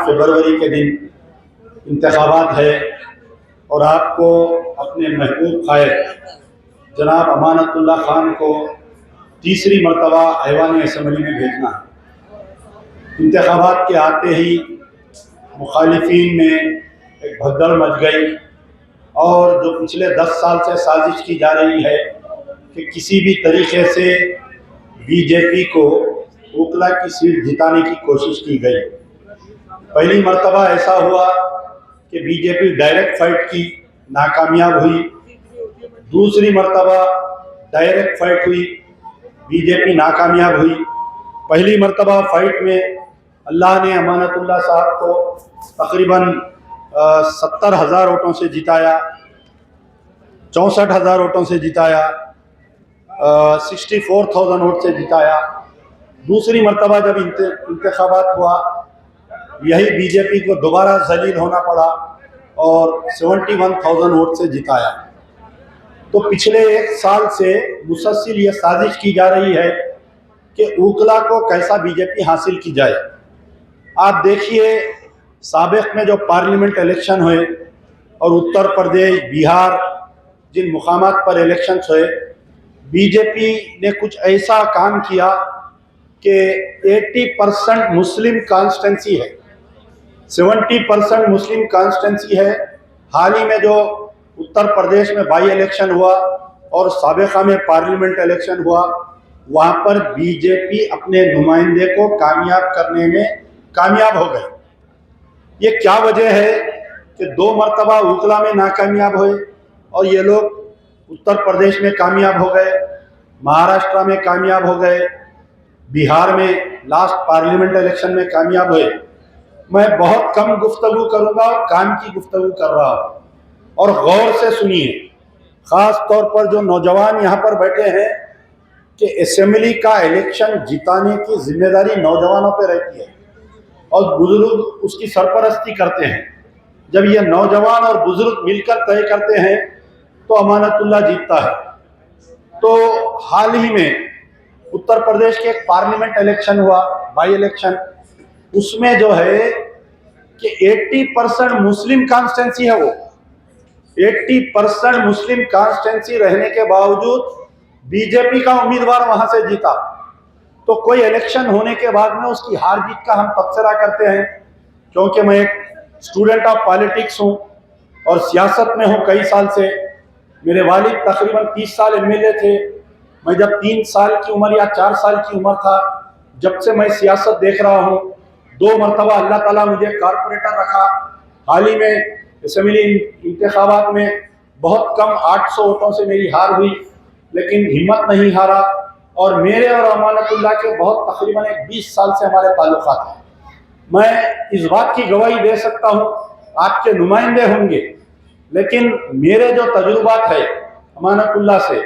फरवरी के दिन इंतखाबात है और आपको अपने महबूब कायद जनाब अमानतुल्लाह खान को तीसरी मरतबा ऐवान असम्बली में भेजना है। इंतखाबात के आते ही मुखालिफिन में एक भगदड़ मच गई और जो पिछले 10 साल से साजिश की जा रही है कि किसी भी तरीके से बीजेपी को ओखला की सीट जिताने की कोशिश की गई। पहली मर्तबा ऐसा हुआ कि बीजेपी डायरेक्ट फाइट की, नाकामयाब हुई। दूसरी मर्तबा डायरेक्ट फाइट हुई, बीजेपी नाकामयाब हुई। पहली मर्तबा फाइट में अल्लाह ने अमानतुल्लाह साहब को तकरीबन 70,000 वोटों से जिताया, 64,000 वोटों से जिताया, 64,000 वोट से जिताया। दूसरी मर्तबा जब इंतखाबात हुआ, यही बीजेपी को दोबारा जलील होना पड़ा और 71,000 वोट से जिताया। तो पिछले 1 साल से मुसलसल ये साजिश की जा रही है कि ओखला को कैसा बीजेपी हासिल की जाए। आप देखिए, साबिक़ में जो पार्लियामेंट इलेक्शन हुए और उत्तर प्रदेश, बिहार, जिन मुकामात पर इलेक्शन हुए, बीजेपी ने कुछ ऐसा काम किया कि 80% मुस्लिम कॉन्स्टिट्यूंसी है, 70% मुस्लिम कॉन्स्टिट्यूंसी है। हाल ही में जो उत्तर प्रदेश में बाई इलेक्शन हुआ और साबिक़ा में पार्लियामेंट इलेक्शन हुआ, वहाँ पर बीजेपी अपने नुमाइंदे को कामयाब करने में कामयाब हो गई। ये क्या वजह है कि 2 मरतबा ओखला में नाकामयाब हुए और ये लोग उत्तर प्रदेश में कामयाब हो गए, महाराष्ट्र में कामयाब हो गए, बिहार में लास्ट पार्लियामेंट इलेक्शन में कामयाब हुए। मैं बहुत कम गुफ्तगू करूंगा और काम की गुफ्तगू कर रहा हूँ, और गौर से सुनिए। ख़ास तौर पर जो नौजवान यहाँ पर बैठे हैं कि असेंबली का इलेक्शन जिताने की जिम्मेदारी नौजवानों पर रहती है और बुजुर्ग उसकी सरपरस्ती करते हैं। जब ये नौजवान और बुजुर्ग मिलकर तय करते हैं तो अमानतुल्लाह जीतता है। तो हाल ही में उत्तर प्रदेश के एक पार्लियामेंट इलेक्शन हुआ, बाई इलेक्शन, उसमें जो है कि 80% मुस्लिम कॉन्स्टिट्यूंसी है। वो 80% मुस्लिम कॉन्स्टिट्यूंसी रहने के बावजूद बीजेपी का उम्मीदवार वहां से जीता। तो कोई इलेक्शन होने के बाद में उसकी हार जीत का हम तबसरा करते हैं, क्योंकि मैं एक स्टूडेंट ऑफ पॉलिटिक्स हूँ और सियासत में हूँ कई साल से। मेरे वालिद तकरीबन 30 साल एमएलए थे। मैं जब 3 साल की उम्र या 4 साल की उम्र था, जब से मैं सियासत देख रहा हूँ। 2 मरतबा अल्लाह ताला मुझे कारपोरेटर रखा। हाल ही में असेंबली इंतखाबात में बहुत कम 800 वोटों से मेरी हार हुई, लेकिन हिम्मत नहीं हारा। और मेरे और अमानतुल्लाह के बहुत तकरीबन 20 साल से हमारे ताल्लुकात हैं। मैं इस बात की गवाही दे सकता हूँ, आपके नुमाइंदे होंगे, लेकिन मेरे जो तजुर्बात है अमानतुल्लाह से,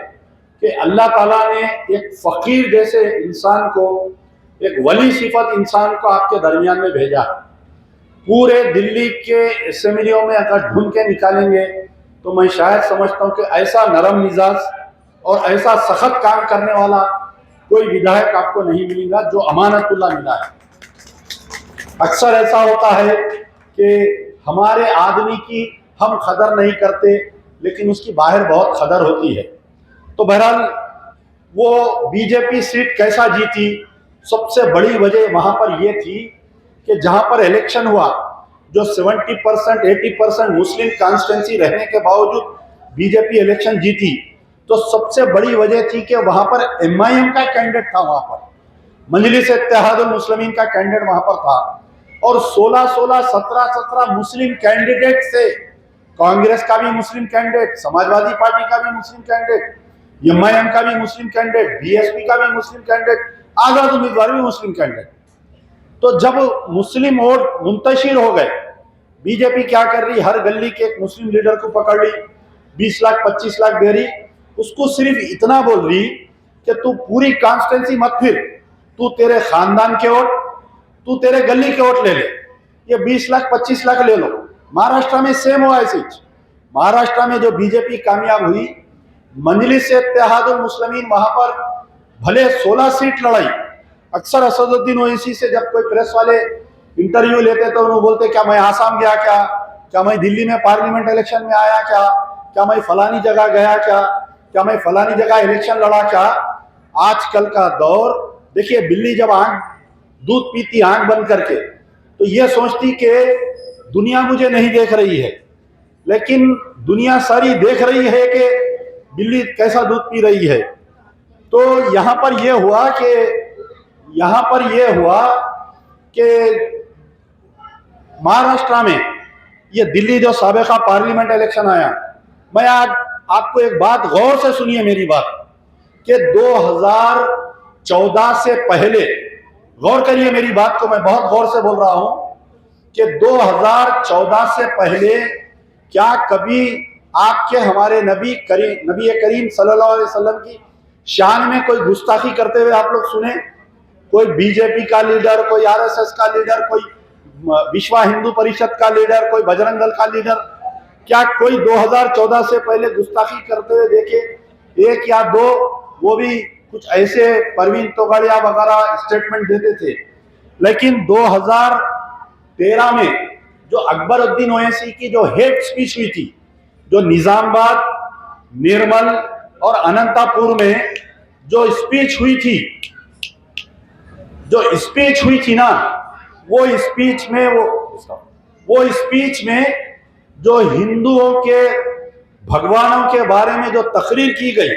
कि अल्लाह ताला ने एक फ़कीर जैसे इंसान को, एक वली सिफत इंसान को आपके दरमियान में भेजा। पूरे दिल्ली के असेंबलियों में अगर ढूंढ के निकालेंगे तो मैं शायद समझता हूँ कि ऐसा नरम मिजाज और ऐसा सख्त काम करने वाला कोई विधायक आपको नहीं मिलेगा जो अमानतुल्लाह मिला है। अक्सर ऐसा होता है कि हमारे आदमी की हम कदर नहीं करते, लेकिन उसकी बाहर बहुत कदर होती है। तो बहरहाल वो बीजेपी सीट कैसा जीती, सबसे बड़ी वजह वहाँ पर यह थी कि जहाँ पर इलेक्शन हुआ, जो 70% 80% मुस्लिम कॉन्स्टिट्यूंसी रहने के बावजूद बीजेपी इलेक्शन जीती, तो सबसे बड़ी वजह थी कि वहाँ पर एमआईएम का कैंडिडेट था, वहाँ पर मजलिस इत्तेहादुल मुस्लिमीन का कैंडिडेट वहाँ पर था, और 16-16, 17-17 मुस्लिम कैंडिडेट से, कांग्रेस का भी मुस्लिम कैंडिडेट, समाजवादी पार्टी का भी मुस्लिम कैंडिडेट, एमआईएम का भी मुस्लिम कैंडिडेट, बीएसपी का भी मुस्लिम कैंडिडेट, आजाद उम्मीदवार भी मुस्लिम कैंडिडेट। तो जब मुस्लिम वोट मुंतशिर हो गए, बीजेपी क्या कर रही, हर गली के एक मुस्लिम लीडर को पकड़ ली, 20 लाख 25 लाख दे रही, उसको सिर्फ इतना बोल रही कि तू पूरी कॉन्स्टिट्यूंसी मत फिर, तू तेरे खानदान के वोट, तू तेरे गली के वोट ले ले, ये 20 लाख 25 लाख ले लो। महाराष्ट्र में सेम हुआ ऐसी। महाराष्ट्र में जो बीजेपी कामयाब हुई, मजलिस इत्तेहादुल मुस्लिमीन वहां पर भले 16 सीट लड़ाई। अक्सर असदुद्दीन ओवैसी से जब कोई प्रेस वाले इंटरव्यू लेते तो उन्होंने बोलते क्या मैं आसाम गया क्या, क्या मैं दिल्ली में पार्लियामेंट इलेक्शन में आया क्या मैं फलानी जगह गया क्या मैं फलानी जगह इलेक्शन लड़ा क्या। आजकल का दौर देखिए, बिल्ली जब दूध पीती आंख बंद करके तो ये सोचती कि दुनिया मुझे नहीं देख रही है, लेकिन दुनिया सारी देख रही है कि बिल्ली कैसा दूध पी रही है। तो यहां पर यह हुआ कि महाराष्ट्र में ये दिल्ली जो साबिका पार्लियामेंट इलेक्शन आया, मैं आज आपको एक बात गौर से सुनिए मेरी बात, कि 2014 से पहले, गौर करिए मेरी बात को, मैं बहुत गौर से बोल रहा हूं कि 2014 से पहले क्या कभी आपके हमारे नबी करीम सल्लल्लाहु अलैहि वसल्लम की शान में कोई गुस्ताखी करते हुए आप लोग सुने? कोई बीजेपी का लीडर, कोई आरएसएस का लीडर, कोई विश्व हिंदू परिषद का लीडर, कोई बजरंग दल का लीडर, क्या कोई 2014 से पहले गुस्ताखी करते हुए देखे? एक या दो, वो भी कुछ ऐसे परवीन तोगाड़िया वगैरह स्टेटमेंट देते थे। लेकिन 2013 में जो अकबरुद्दीन ओवैसी की जो हेट स्पीच हुई थी, जो निजामाबाद, निर्मल और अनंतपुर में जो स्पीच हुई थी ना, वो स्पीच में जो हिंदुओं के भगवानों के बारे में जो तकरीर की गई,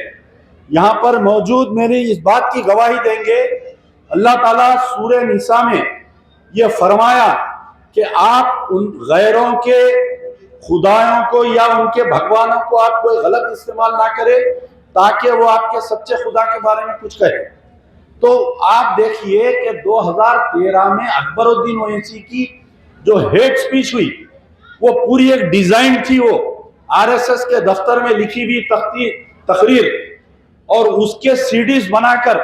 यहां पर मौजूद मेरी इस बात की गवाही देंगे, अल्लाह ताला सूरह निसा में ये फरमाया कि आप उन गैरों के खुदाओं को या उनके भगवानों को आप कोई गलत इस्तेमाल ना करें, ताकि वो आपके सच्चे खुदा के बारे में कुछ कहे। तो आप देखिए कि 2013 में अकबरुद्दीन ओवैसी की जो हेट स्पीच हुई, वो पूरी एक डिजाइन थी, वो आरएसएस के दफ्तर में लिखी हुई तकरीर, और उसके सीडीज बनाकर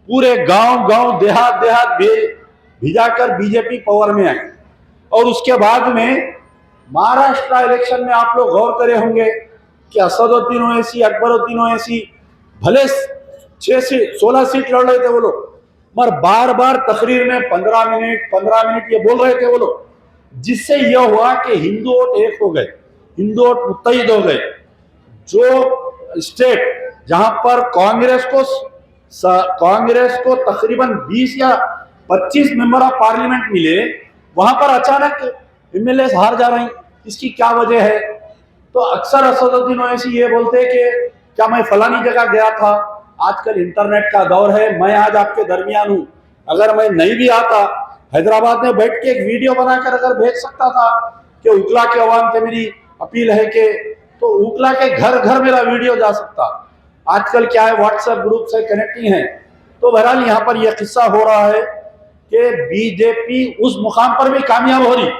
पूरे गांव देहात भिजाकर बीजेपी पावर में आई। और उसके बाद में महाराष्ट्र इलेक्शन में आप लोग गौर करे होंगे कि असदुद्दीन ओवैसी, अकबरुद्दीन ओवैसी भले 16 सीट लड़ रहे थे वो लोग, मगर बार बार तकरीर में 15 मिनट ये बोल रहे थे वो लोग, जिससे यह हुआ कि हिंदू वोट एक हो गए, हिंदू वोट मुत्तहिद हो गए। जो स्टेट जहां पर कांग्रेस को तकरीबन 20 या 25 मेंबर ऑफ पार्लियामेंट मिले, वहां पर अचानक एमएलए हार जा रही, इसकी क्या वजह है? तो अक्सर असदुद्दीन ओवैसी ये बोलते हैं कि क्या मैं फलानी जगह गया था। आजकल इंटरनेट का दौर है, मैं आज आपके दरमियान हूं, अगर मैं नहीं भी आता, हैदराबाद में बैठ के एक वीडियो बनाकर अगर भेज सकता था कि उकला के अवाम से मेरी अपील है कि, तो उकला के घर घर मेरा वीडियो जा सकता। आजकल क्या है, व्हाट्सएप ग्रुप से कनेक्टिंग है। तो बहरहाल यहाँ पर यह किस्सा हो रहा है कि बीजेपी उस मुकाम पर भी कामयाब हो रही।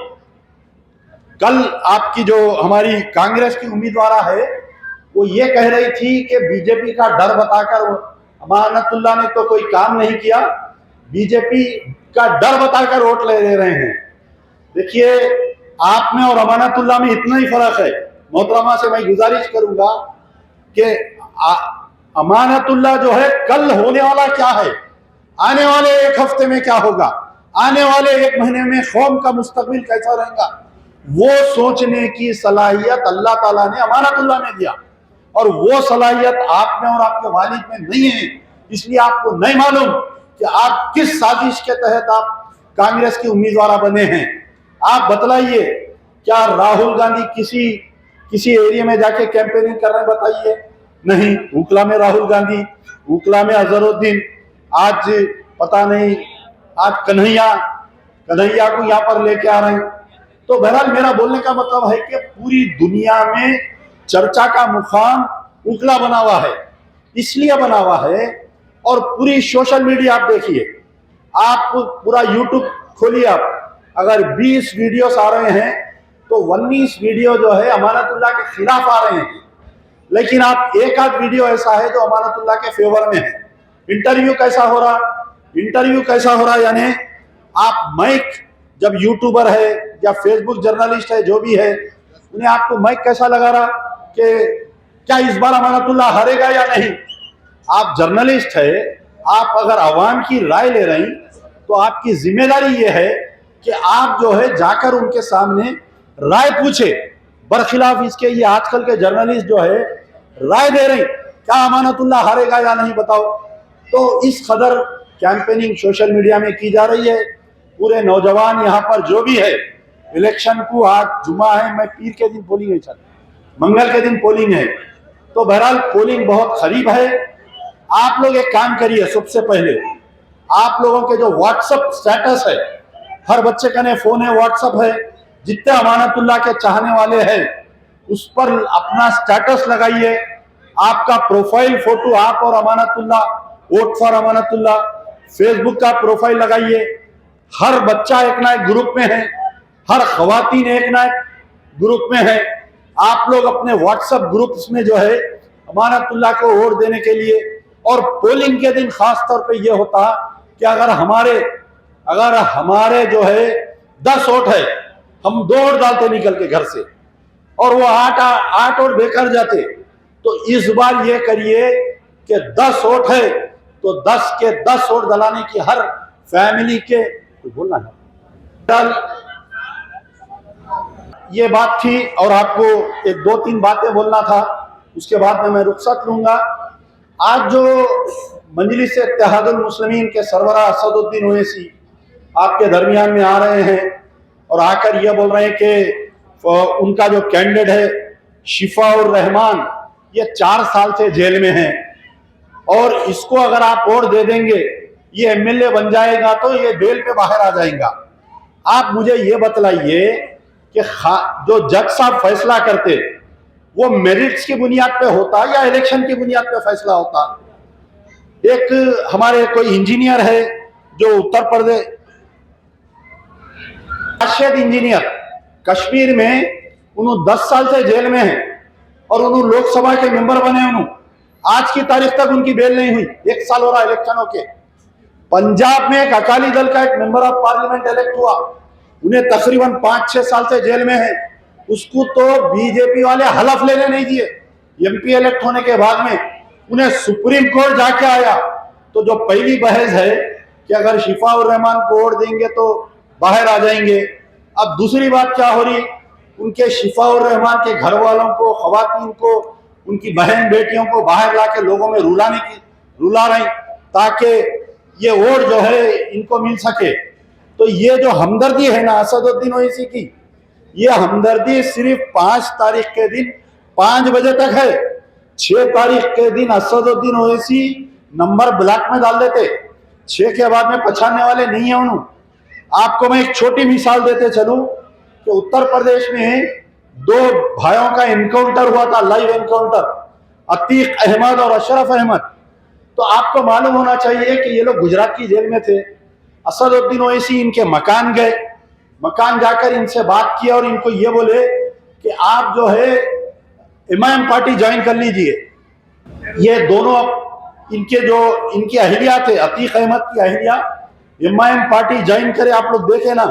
कल आपकी जो हमारी कांग्रेस की उम्मीदवार है, वो ये कह रही थी कि बीजेपी का डर बताकर, अमानतुल्लाह ने तो कोई काम नहीं किया, बीजेपी का डर बताकर वोट ले रहे हैं। देखिए, आप में और अमानतुल्लाह में इतना ही फर्क है। मोहतरमा से मैं गुजारिश करूंगा कि अमानतुल्लाह जो है, कल होने वाला क्या है, आने वाले एक हफ्ते में क्या होगा, आने वाले एक महीने में कौम का मुस्तकबिल कैसा रहेगा, वो सोचने की सलाहियत अल्लाह ताला ने अमानतुल्लाह में दिया, और वो सलाहियत आप में और आपके वालिद में नहीं है। इसलिए आपको नहीं मालूम कि आप किस साजिश के तहत आप कांग्रेस की उम्मीदवार बने हैं। आप बतलाइए, क्या राहुल गांधी किसी एरिया में जाके कैंपेनिंग कर रहे हैं? बताइए। नहीं, उकला में राहुल गांधी, उकला में अजहरुद्दीन, आज पता नहीं आज कन्हैया को यहाँ पर लेके आ रहे हैं। तो बहरहाल मेरा बोलने का मतलब है कि पूरी दुनिया में चर्चा का मुकाम उकला बना हुआ है, इसलिए बना हुआ है। और पूरी सोशल मीडिया आप देखिए, आप पूरा यूट्यूब खोलिए, आप अगर 20 वीडियोस आ रहे हैं तो 19 वीडियो जो है अमानतुल्लाह के खिलाफ आ रहे हैं, लेकिन आप एक आध वीडियो ऐसा है जो अमानतुल्लाह के फेवर में है। इंटरव्यू कैसा हो रहा, यानी आप माइक, जब यूट्यूबर है या फेसबुक जर्नलिस्ट है, जो भी है, उन्हें आपको माइक कैसा लगा रहा कि क्या इस बार अमानतुल्लाह हारेगा या नहीं। आप जर्नलिस्ट है, आप अगर अवाम की राय ले रही, तो आपकी जिम्मेदारी यह है कि आप जो है जाकर उनके सामने राय पूछे, बरखिलाफ इसके ये आजकल के जर्नलिस्ट जो है राय दे रहे क्या अमानतुल्लाह हारेगा या नहीं बताओ। तो इस कदर कैंपेनिंग सोशल मीडिया में की जा रही है। पूरे नौजवान यहाँ पर जो भी है, इलेक्शन को आज जुमा है, मैं पीर के दिन पोलिंग है, चल मंगल के दिन पोलिंग है, तो बहरहाल पोलिंग बहुत करीब है। आप लोग एक काम करिए, सबसे पहले आप लोगों के जो व्हाट्सएप स्टेटस है, हर बच्चे का फोन है, व्हाट्सएप है, जितने अमानतुल्लाह के चाहने वाले हैं उस पर अपना स्टेटस लगाइए। आपका प्रोफाइल फोटो आप और Amanatullah, vote for Amanatullah, Facebook का प्रोफाइल लगाइए। हर बच्चा एक ना एक ग्रुप में है, हर खवातीन एक ना एक ग्रुप में है। आप लोग अपने व्हाट्सएप ग्रुप्स में जो है अमानतुल्लाह को वोट देने के लिए, और पोलिंग के दिन खास तौर पे ये होता कि अगर हमारे जो है 10 वोट है, हम 2 वोट डालते निकल के घर से, और वो 8 वोट बेकार जाते। तो इस बार ये करिए कि 10 वोट है तो 10 के 10 वोट डलाने की हर फैमिली के बोलना है। ये बात थी, और आपको एक 2-3 बातें बोलना था, उसके बाद में मैं रुखसत लूंगा। आज जो मजलिस इत्तेहादुल मुस्लिमीन के सरबराह असदुद्दीन ओवैसी आपके दरमियान में आ रहे हैं और आकर ये बोल रहे हैं कि उनका जो कैंडिडेट है शिफाउर रहमान, ये 4 साल से जेल में है, और इसको अगर आप वोट दे देंगे ये एमएलए बन जाएगा तो ये बेल पे बाहर आ जाएगा। आप मुझे ये बतलाइए कि जो जज साहब फैसला करते वो मेरिट्स की बुनियाद पे होता या इलेक्शन की बुनियाद पे फैसला होता। एक हमारे कोई इंजीनियर है जो उत्तर प्रदेश, राशिद इंजीनियर, कश्मीर में, उन्होंने 10 साल से जेल में है और उन्होंने लोकसभा के मेंबर बने, उन्होंने आज की तारीख तक उनकी बेल नहीं हुई। 1 साल हो रहा इलेक्शनों के। पंजाब में एक अकाली दल का एक मेंबर ऑफ पार्लियामेंट इलेक्ट हुआ, उन्हें तकरीबन 5-6 साल से जेल में है, उसको तो बीजेपी वाले हलफ लेने नहीं दिए। एमपी इलेक्ट होने के बाद में उन्हें सुप्रीम कोर्ट जाके आया। तो जो पहली बहस है कि अगर शिफाउर रहमान को वोट देंगे तो बाहर आ जाएंगे, अब दूसरी बात क्या हो रही, उनके शिफाउर रहमान के घर वालों को, खवातीन को, उनकी बहन बेटियों को बाहर लाके लोगों में रुला रही ताकि ये वोट जो है इनको मिल सके। तो ये जो हमदर्दी है ना असदुद्दीन ओवैसी की, ये हमदर्दी सिर्फ 5 तारीख के दिन 5 बजे तक है। 6 तारीख के दिन असदुद्दीन ओवैसी नंबर ब्लैक में डाल देते, 6 के बाद में पछाड़ने वाले नहीं है उन्होंने। आपको मैं एक छोटी मिसाल देते चलूं कि उत्तर प्रदेश में 2 भाइयों का एनकाउंटर हुआ था, लाइव एनकाउंटर, अतीक अहमद और अशरफ अहमद। तो आपको मालूम होना चाहिए कि ये लोग गुजरात की जेल में थे। असदुद्दीन ओवैसी इनके मकान गए, मकान जाकर इनसे बात किया और इनको ये बोले कि आप जो है इमाम पार्टी ज्वाइन कर लीजिए। ये दोनों इनकी अहलिया थे, अतीक अहमद की अहलिया इमाम पार्टी ज्वाइन करे। आप लोग देखे ना,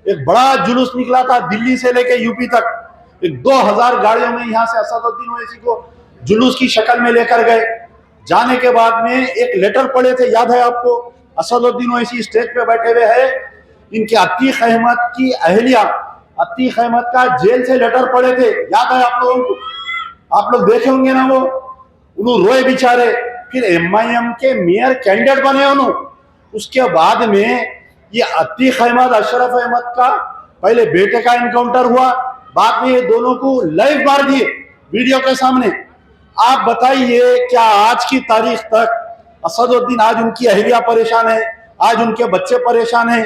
एक बड़ा जुलूस निकला था दिल्ली से लेके यूपी तक, 2000 गाड़ियों में यहाँ से असदुद्दीन ओवैसी को जुलूस की शक्ल में लेकर गए। जाने के बाद में एक लेटर पढ़े थे, याद है आपको, असदुद्दीन ओवैसी स्टेज पे बैठे हुए हैं, इनके अतीक अहमद की अहलिया अतीक अहमद का जेल से लेटर पढ़े थे, याद है आप लोगों को? आप लोग देखे होंगे ना, वो उन्होंने रोए बेचारे। फिर एमआईएम के मेयर कैंडिडेट बने उन्होंने। उसके बाद में ये अतीक अहमद, अशरफ अहमद का पहले बेटे का एनकाउंटर हुआ, बाद में ये दोनों को लाइव मार दिए वीडियो के सामने। आप बताइए क्या आज की तारीख तक असदुद्दीन, आज उनकी अहलिया परेशान है, आज उनके बच्चे परेशान हैं,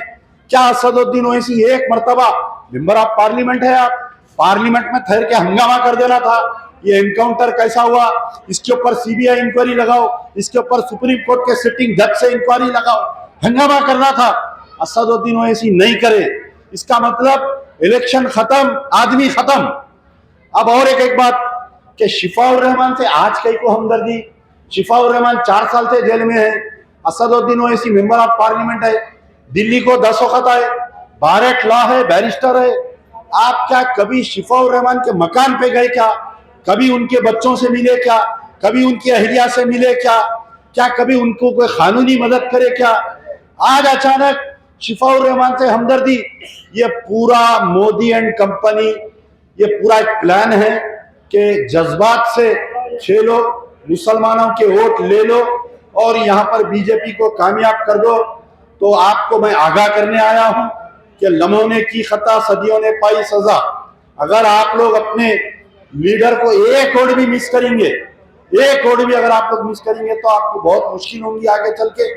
क्या असदुद्दीन ओवैसी एक मर्तबा मेंबर ऑफ पार्लियामेंट है? आप पार्लियामेंट में ठहर के हंगामा कर देना था, ये एनकाउंटर कैसा हुआ, इसके ऊपर सीबीआई इंक्वायरी लगाओ, इसके ऊपर सुप्रीम कोर्ट के सिटिंग जज से इंक्वायरी लगाओ, हंगामा करना था। असदुद्दीन ओवैसी नहीं करे, इसका मतलब इलेक्शन खत्म, आदमी खत्म। अब और एक बात कि शिफाउर रहमान से आज कई को हमदर्दी। शिफाउर रहमान 4 साल से जेल में है, Asaduddin Owaisi member of parliament है, दिल्ली को 10 वक्त है, बारेट लॉ है, बैरिस्टर है। आप क्या कभी शिफाउर रहमान के मकान पे गए क्या? कभी उनके बच्चों से मिले क्या? कभी उनकी अहलिया से मिले क्या? क्या कभी उनको कोई कानूनी मदद करे क्या? आज अचानक शिफाउर रहमान से हमदर्दी, ये पूरा मोदी एंड कंपनी, ये पूरा एक प्लान है कि जज्बात से खेलो, मुसलमानों के वोट ले लो और यहाँ पर बीजेपी को कामयाब कर दो। तो आपको मैं आगाह करने आया हूं कि लम्हों ने की खता, सदियों ने पाई सजा। अगर आप लोग अपने लीडर को एक वोट भी मिस करेंगे, एक वोट भी अगर आप लोग मिस करेंगे तो आपको बहुत मुश्किल होंगी आगे चल के।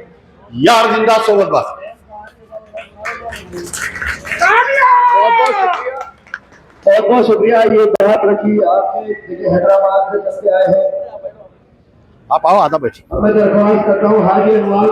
यार जिंदा सोबत बस। बहुत बहुत शुक्रिया। ये बात रखी आपने, देखिए हैदराबाद से चल के आए हैं। आप आओ, आधा बैठिए। अब मैं दरख्वास्त करता हूँ हाजी